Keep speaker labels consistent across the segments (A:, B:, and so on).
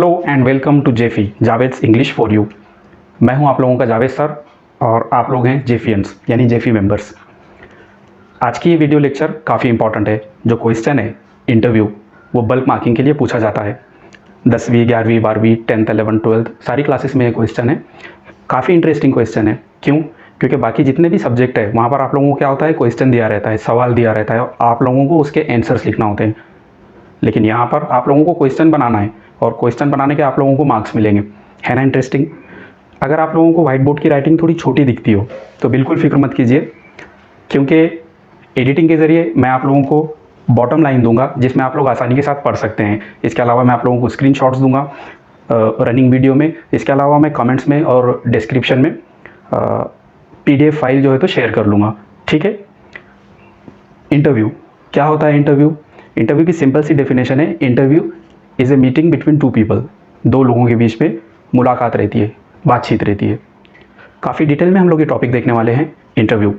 A: Hello and welcome to Jefi Javed's English for you. मैं हूं आप लोगों का जावेद सर और आप लोग हैं जेफियंस यानी जेफी मेंबर्स। आज की ये वीडियो लेक्चर काफ़ी इंपॉर्टेंट है। जो क्वेश्चन है इंटरव्यू वो बल्क मार्किंग के लिए पूछा जाता है। 10वीं 11वीं 12वीं 10th 11th 12th सारी क्लासेस में ये क्वेश्चन है। काफ़ी इंटरेस्टिंग क्वेश्चन है। क्यों? क्योंकि बाकी जितने भी सब्जेक्ट है वहाँ पर आप लोगों को क्या होता है, क्वेश्चन दिया रहता है, सवाल दिया रहता है और आप लोगों को उसके आंसर्स लिखना होते हैं। लेकिन यहाँ पर आप लोगों को क्वेश्चन बनाना है और क्वेश्चन बनाने के आप लोगों को मार्क्स मिलेंगे। है ना इंटरेस्टिंग? अगर आप लोगों को व्हाइट बोर्ड की राइटिंग थोड़ी छोटी दिखती हो तो बिल्कुल फिक्र मत कीजिए, क्योंकि एडिटिंग के ज़रिए मैं आप लोगों को बॉटम लाइन दूंगा जिसमें आप लोग आसानी के साथ पढ़ सकते हैं। इसके अलावा मैं आप लोगों को स्क्रीनशॉट्स दूंगा रनिंग वीडियो में। इसके अलावा मैं कमेंट्स में और डिस्क्रिप्शन में PDF फाइल जो है तो शेयर कर लूँगा। ठीक है। इंटरव्यू क्या होता है? इंटरव्यू की सिंपल सी डेफिनेशन है, interview is a meeting between two people. दो लोगों के बीच में मुलाकात रहती है, बातचीत रहती है। काफ़ी डिटेल में हम लोग ये टॉपिक देखने वाले हैं इंटरव्यू।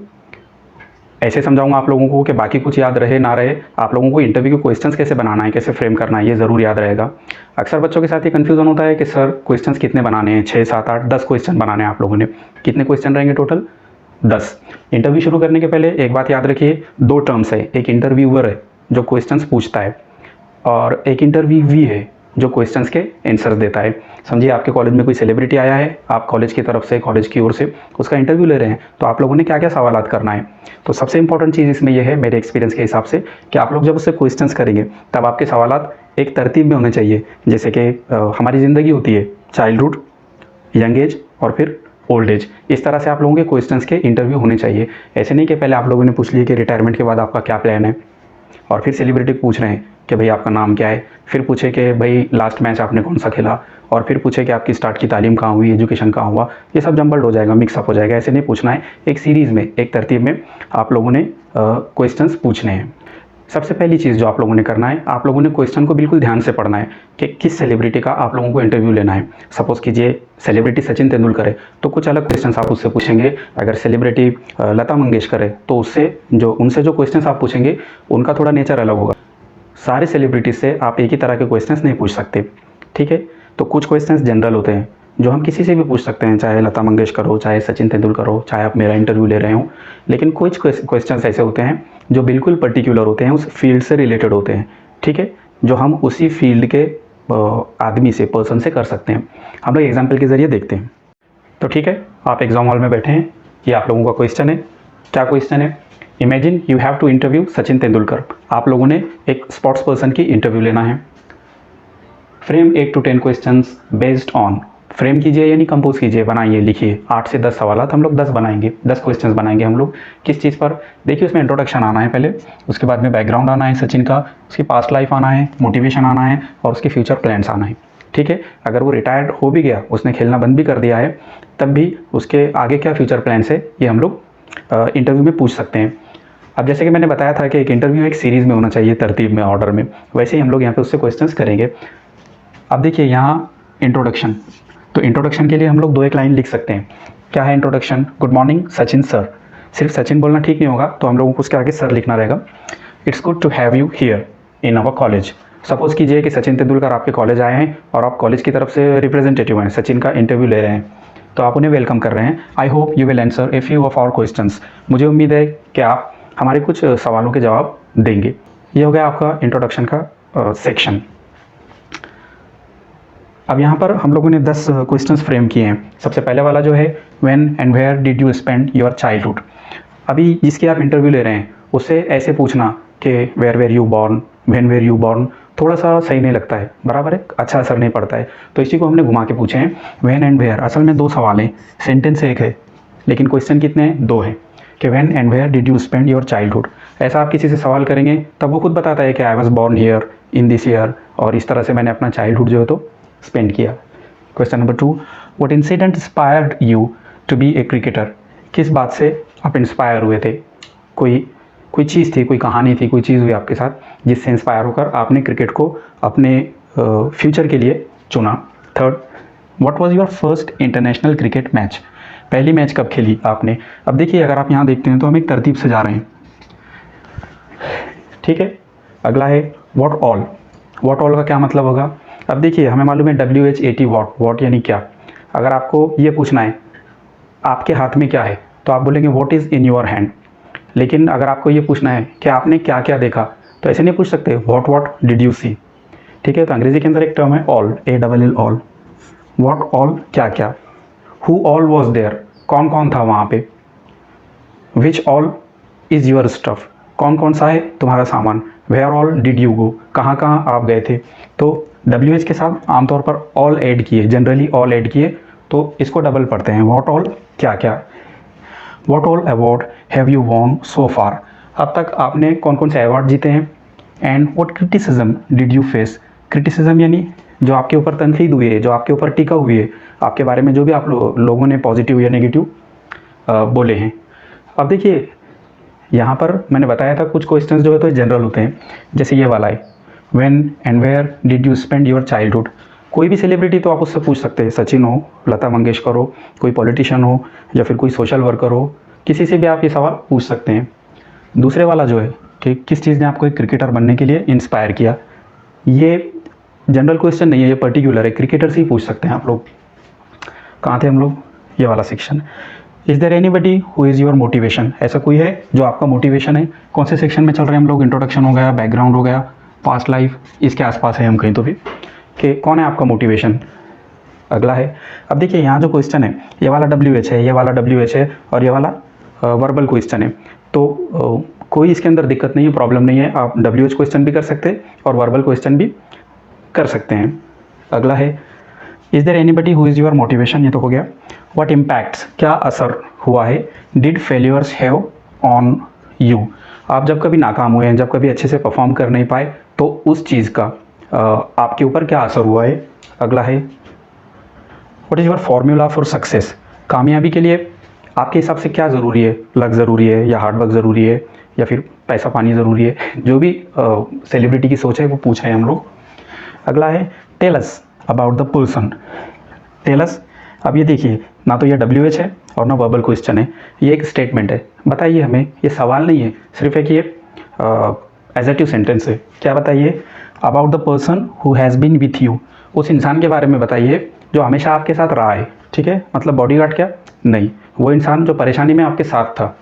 A: ऐसे समझाऊंगा आप लोगों को कि बाकी कुछ याद रहे ना रहे, आप लोगों को इंटरव्यू के क्वेश्चंस कैसे बनाना है, कैसे फ्रेम करना है, ये ज़रूर याद रहेगा। अक्सर बच्चों के साथ ये कन्फ्यूज़न होता है कि सर क्वेश्चंस कितने बनाने हैं, 6 7 8 10 क्वेश्चन बनाने हैं आप लोगों ने। कितने क्वेश्चन रहेंगे टोटल? 10। इंटरव्यू शुरू करने के पहले एक बात याद रखिए, दो टर्म्स है। एक इंटरव्यूअर है जो क्वेश्चंस पूछता है और एक इंटरव्यूवी है जो क्वेश्चंस के आंसर्स देता है। समझिए आपके कॉलेज में कोई सेलिब्रिटी आया है, आप कॉलेज की तरफ से, कॉलेज की ओर से उसका इंटरव्यू ले रहे हैं, तो आप लोगों ने क्या क्या सवालात करना है। तो सबसे इंपॉर्टेंट चीज़ इसमें यह है मेरे एक्सपीरियंस के हिसाब से कि आप लोग जब उससे क्वेश्चंस करेंगे तब आपके सवालात एक तरतीब में होने चाहिए। जैसे कि हमारी ज़िंदगी होती है चाइल्डहुड, यंग एज और फिर ओल्ड एज। इस तरह से आप लोगों के क्वेश्चंस के इंटरव्यू होने चाहिए। ऐसे नहीं कि पहले आप लोगों ने पूछ लिया कि रिटायरमेंट के बाद आपका क्या प्लान है और फिर सेलिब्रिटी पूछ रहे हैं कि भाई आपका नाम क्या है, फिर पूछे कि भाई लास्ट मैच आपने कौन सा खेला, और फिर पूछे कि आपकी स्टार्ट की तालीम कहाँ हुई, एजुकेशन कहाँ हुआ। ये सब जंबल्ड हो जाएगा, मिक्सअप हो जाएगा। ऐसे नहीं पूछना है। एक सीरीज़ में, एक तरतीब में आप लोगों ने क्वेश्चंस पूछने हैं। सबसे पहली चीज़ जो आप लोगों ने करना है, आप लोगों ने क्वेश्चन को बिल्कुल ध्यान से पढ़ना है कि किस सेलिब्रिटी का आप लोगों को इंटरव्यू लेना है। सपोज़ कीजिए सेलिब्रिटी सचिन तेंदुलकर है तो कुछ अलग क्वेश्चंस आप उससे पूछेंगे। अगर सेलिब्रिटी लता मंगेशकर है तो उनसे जो क्वेश्चंस आप पूछेंगे उनका थोड़ा नेचर अलग होगा। सारे सेलिब्रिटीज से आप एक ही तरह के क्वेश्चंस नहीं पूछ सकते। ठीक है। तो कुछ क्वेश्चंस जनरल होते हैं जो हम किसी से भी पूछ सकते हैं, चाहे लता मंगेशकर हो, चाहे सचिन तेंदुलकर हो, चाहे आप मेरा इंटरव्यू ले रहे हो। लेकिन कुछ क्वेश्चंस ऐसे होते हैं जो बिल्कुल पर्टिकुलर होते हैं, उस फील्ड से रिलेटेड होते हैं। ठीक है। जो हम उसी फील्ड के आदमी से, पर्सन से कर सकते हैं। हम लोग एग्जाम्पल के ज़रिए देखते हैं। तो ठीक है, आप एग्जाम हॉल में बैठे हैं, ये आप लोगों का क्वेश्चन है। क्या क्वेश्चन है? Imagine you have to interview Sachin Tendulkar. आप लोगों ने एक स्पोर्ट्स पर्सन की इंटरव्यू लेना है। Frame 8 to 10 questions based on. Frame कीजिए यानी कंपोज कीजिए, बनाइए, लिखिए। 8 से 10 सवाल हम लोग 10 बनाएंगे, 10 क्वेश्चंस बनाएंगे हम लोग। किस चीज़ पर? देखिए उसमें इंट्रोडक्शन आना है पहले, उसके बाद में बैकग्राउंड आना है सचिन का, उसकी पास्ट लाइफ आना है, मोटिवेशन आना है और उसके फ्यूचर प्लान्स आना है। ठीक है। अगर वो रिटायर्ड हो भी गया, उसने खेलना बंद भी कर दिया है, तब भी उसके आगे क्या फ्यूचर प्लान्स है ये हम लोग इंटरव्यू में पूछ सकते हैं। अब जैसे कि मैंने बताया था कि एक इंटरव्यू एक सीरीज़ में होना चाहिए, तरतीब में, ऑर्डर में, वैसे ही हम लोग यहाँ पे उससे क्वेश्चंस करेंगे। अब देखिए यहाँ इंट्रोडक्शन, तो इंट्रोडक्शन के लिए हम लोग 2 एक लाइन लिख सकते हैं। क्या है introduction? Good morning Sachin sir. सिर्फ सचिन बोलना ठीक नहीं होगा, तो हम लोगों को उसके आगे सर लिखना रहेगा। It's good to have you here in our college. Suppose कीजिए कि सचिन तेंदुलकर आपके कॉलेज आए हैं और आप कॉलेज की तरफ से रिप्रेजेंटेटिव हैं, सचिन का इंटरव्यू ले रहे हैं, तो आप उन्हें वेलकम कर रहे हैं। I hope you will answer a few of our questions. मुझे उम्मीद है कि आप हमारे कुछ सवालों के जवाब देंगे। ये हो गया आपका इंट्रोडक्शन का सेक्शन। अब यहाँ पर हम लोगों ने 10 क्वेश्चंस फ्रेम किए हैं। सबसे पहले वाला जो है, when and where did you spend your childhood. अभी जिसकी आप इंटरव्यू ले रहे हैं उससे ऐसे पूछना कि where were you born, when were you born, थोड़ा सा सही नहीं लगता है, बराबर है, अच्छा असर नहीं पड़ता है। तो इसी को हमने घुमा के पूछे हैं। व्हेन एंड वेयर असल में 2 सवाल हैं, सेंटेंस एक है लेकिन क्वेश्चन कितने हैं? 2 हैं कि when and where did you spend your childhood. ऐसा आप किसी से सवाल करेंगे तब वो खुद बताता है कि I was born here in this year, और इस तरह से मैंने अपना चाइल्डहुड जो है तो स्पेंड किया। Question number 2, what incident inspired you to be a cricketer. किस बात से आप इंस्पायर हुए थे? कोई चीज़ थी, कोई कहानी थी, कोई चीज़ हुई आपके साथ जिससे इंस्पायर होकर आपने क्रिकेट को अपने फ्यूचर के लिए चुना। Third, what was your first international cricket match. पहली मैच कब खेली आपने। अब देखिए अगर आप यहाँ देखते हैं तो हम एक तरतीब से जा रहे हैं। ठीक है। अगला है व्हाट ऑल। व्हाट ऑल का क्या मतलब होगा? अब देखिए हमें मालूम है WH80 वॉट यानी क्या। अगर आपको ये पूछना है आपके हाथ में क्या है तो आप बोलेंगे what is in your hand. लेकिन अगर आपको ये पूछना है कि आपने क्या क्या देखा तो ऐसे नहीं पूछ सकते व्हाट डिड यू सी। ठीक है, तो अंग्रेजी के अंदर एक टर्म है all, ALL all. What all क्या क्या। हु ऑल वॉज देयर, कौन कौन था वहाँ पे। Which all is your stuff, कौन कौन सा है तुम्हारा सामान। Where all did you go, कहाँ कहाँ आप गए थे। तो WH के साथ आमतौर पर ऑल ऐड किए, जनरली ऑल ऐड किए तो इसको डबल पढ़ते हैं व्हाट ऑल क्या क्या। What all award have you won so far, अब तक आपने कौन कौन से अवार्ड जीते हैं। And what criticism did you face, criticism यानी जो आपके ऊपर तनकीद हुई है, जो आपके ऊपर टीका हुई है, आपके बारे में जो भी आप लोगों ने पॉजिटिव या नेगेटिव बोले हैं। अब देखिए यहाँ पर मैंने बताया था कुछ क्वेश्चंस जो है तो जनरल होते हैं, जैसे ये वाला है when and where did you spend your childhood. कोई भी सेलिब्रिटी तो आप उससे पूछ सकते हैं, सचिन हो, लता मंगेशकर हो, कोई पॉलिटिशियन हो या फिर कोई सोशल वर्कर हो, किसी से भी आप ये सवाल पूछ सकते हैं। दूसरे वाला जो है कि किस चीज़ ने आपको एक क्रिकेटर बनने के लिए इंस्पायर किया, ये जनरल क्वेश्चन नहीं है, ये पर्टिकुलर है, क्रिकेटर से ही पूछ सकते हैं आप लोग। कहाँ थे हम लोग, ये वाला section. Is there anybody who is your motivation, ऐसा कोई है जो आपका मोटिवेशन है। कौन से सेक्शन में चल रहे हैं हम लोग, इंट्रोडक्शन हो गया, बैकग्राउंड हो गया, पास्ट लाइफ, इसके आसपास है हम कहीं तो भी, कि कौन है आपका मोटिवेशन। अगला है, अब देखिए यहाँ जो क्वेश्चन है ये वाला WH है, ये वाला WH है और ये वाला वर्बल क्वेश्चन है। तो कोई इसके अंदर दिक्कत नहीं है, प्रॉब्लम नहीं है, आप WH क्वेश्चन भी कर सकते हैं और वर्बल क्वेश्चन भी कर सकते हैं। अगला है is there anybody who is your motivation, ये तो हो गया। व्हाट इम्पैक्ट्स, क्या असर हुआ है। Did failures have on you, आप जब कभी नाकाम हुए हैं, जब कभी अच्छे से परफॉर्म कर नहीं पाए तो उस चीज़ का आपके ऊपर क्या असर हुआ है। अगला है what is your formula for success, कामयाबी के लिए आपके हिसाब से क्या ज़रूरी है, लक ज़रूरी है या हार्डवर्क ज़रूरी है या फिर पैसा पानी ज़रूरी है। जो भी सेलिब्रिटी की सोच है वो पूछा है हम लोग। अगला है tell us about the person, tell us. अब ये देखिए ना तो ये WH है और ना वर्बल क्वेश्चन है, ये एक स्टेटमेंट है, बताइए हमें, ये सवाल नहीं है, सिर्फ एक ये एडजेक्टिव सेंटेंस है। क्या बताइए, about the person who has been with you, उस इंसान के बारे में बताइए जो हमेशा आपके साथ रहा है। ठीक है, मतलब बॉडीगार्ड क्या, नहीं, वो इंसान जो परेशानी में आपके साथ था।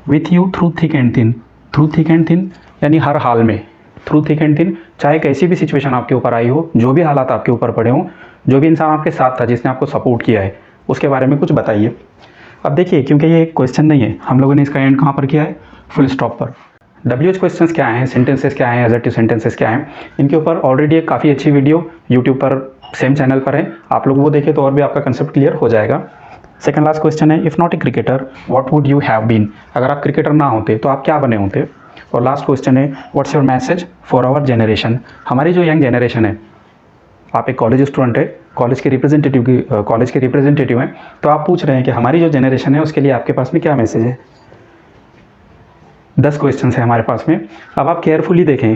A: With you through thick and thin, through thick and thin यानी हर हाल में, थ्रू थिक एंड थिन, चाहे कैसी भी सिचुएशन आपके ऊपर आई हो, जो भी हालात आपके ऊपर पड़े हों, जो भी इंसान आपके साथ था जिसने आपको सपोर्ट किया है उसके बारे में कुछ बताइए। अब देखिए क्योंकि ये एक क्वेश्चन नहीं है, हम लोगों ने इसका एंड कहाँ पर किया है, फुल स्टॉप पर। WH क्वेश्चंस क्या हैं, सेंटेंसेस क्या हैं, एडजेक्टिव सेंटेंसेस क्या हैं, इनके ऊपर ऑलरेडी एक काफ़ी अच्छी वीडियो यूट्यूब पर सेम चैनल पर है, आप लोग वो देखें तो और भी आपका कंसेप्ट क्लियर हो जाएगा। सेकंड लास्ट क्वेश्चन है if not a cricketer what would you have been, अगर आप क्रिकेटर ना होते तो आप क्या बने होते। और लास्ट क्वेश्चन है what's your message for our generation, हमारी जो यंग जनरेशन है, आप एक कॉलेज स्टूडेंट है, कॉलेज के रिप्रेजेंटेटिव हैं, तो आप पूछ रहे हैं कि हमारी जो जनरेशन है उसके लिए आपके पास में क्या मैसेज है। 10 क्वेश्चन है हमारे पास में। अब आप केयरफुली देखें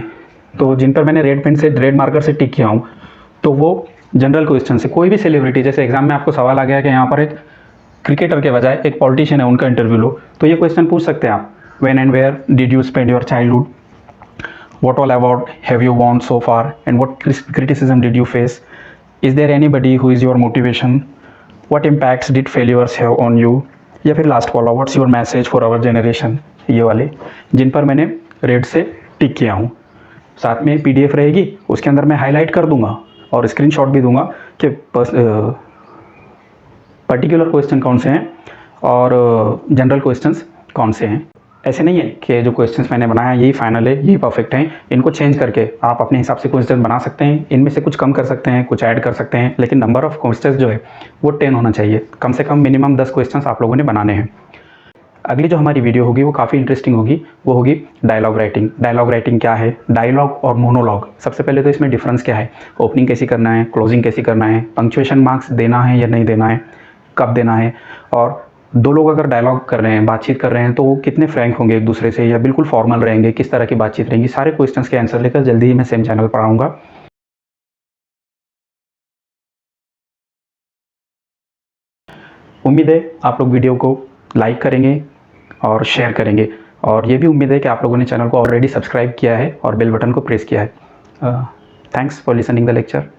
A: तो जिन पर मैंने रेड मार्कर से टिक किया हूँ तो वो जनरल क्वेश्चन है, कोई भी सेलिब्रिटी, जैसे एग्जाम में आपको सवाल आ गया कि यहाँ पर एक क्रिकेटर के बजाय एक पॉलिटिशियन है उनका इंटरव्यू लो, तो ये क्वेश्चन पूछ सकते हैं आप। When and where did you spend your childhood, what all award have you won so far and what criticism did you face, is there anybody who is your motivation, what impacts did failures have on you, या फिर last वाला what's your message for our generation. ये वाले जिन पर मैंने red से टिक किया हूँ, साथ में PDF रहेगी, उसके अंदर मैं हाईलाइट कर दूंगा और स्क्रीनशॉट भी दूंगा कि पर्टिकुलर क्वेश्चन कौन से हैं और जनरल क्वेश्चंस कौन से हैं। ऐसे नहीं है कि जो क्वेश्चंस मैंने बनाया यही फाइनल है, यही परफेक्ट हैं, इनको चेंज करके आप अपने हिसाब से क्वेश्चन बना सकते हैं, इनमें से कुछ कम कर सकते हैं, कुछ ऐड कर सकते हैं, लेकिन नंबर ऑफ क्वेश्चंस जो है वो 10 होना चाहिए, कम से कम मिनिमम 10 क्वेश्चंस आप लोगों ने बनाने हैं। अगली जो हमारी वीडियो होगी वो काफ़ी इंटरेस्टिंग होगी, वो होगी डायलॉग राइटिंग। डायलॉग राइटिंग क्या है, डायलॉग और मोनोलॉग, सबसे पहले तो इसमें डिफरेंस क्या है, ओपनिंग कैसी करना है, क्लोजिंग कैसी करना है, पंक्चुएशन मार्क्स देना है या नहीं देना है, कब देना है, और दो लोग अगर डायलॉग कर रहे हैं, बातचीत कर रहे हैं, तो वो कितने फ्रैंक होंगे एक दूसरे से या बिल्कुल फॉर्मल रहेंगे, किस तरह की बातचीत रहेंगी, सारे क्वेश्चंस के आंसर लेकर जल्दी ही मैं सेम चैनल पर आऊँगा। उम्मीद है आप लोग वीडियो को लाइक करेंगे और शेयर करेंगे, और ये भी उम्मीद है कि आप लोगों ने चैनल को ऑलरेडी सब्सक्राइब किया है और बेल बटन को प्रेस किया है। Thanks for listening the lecture.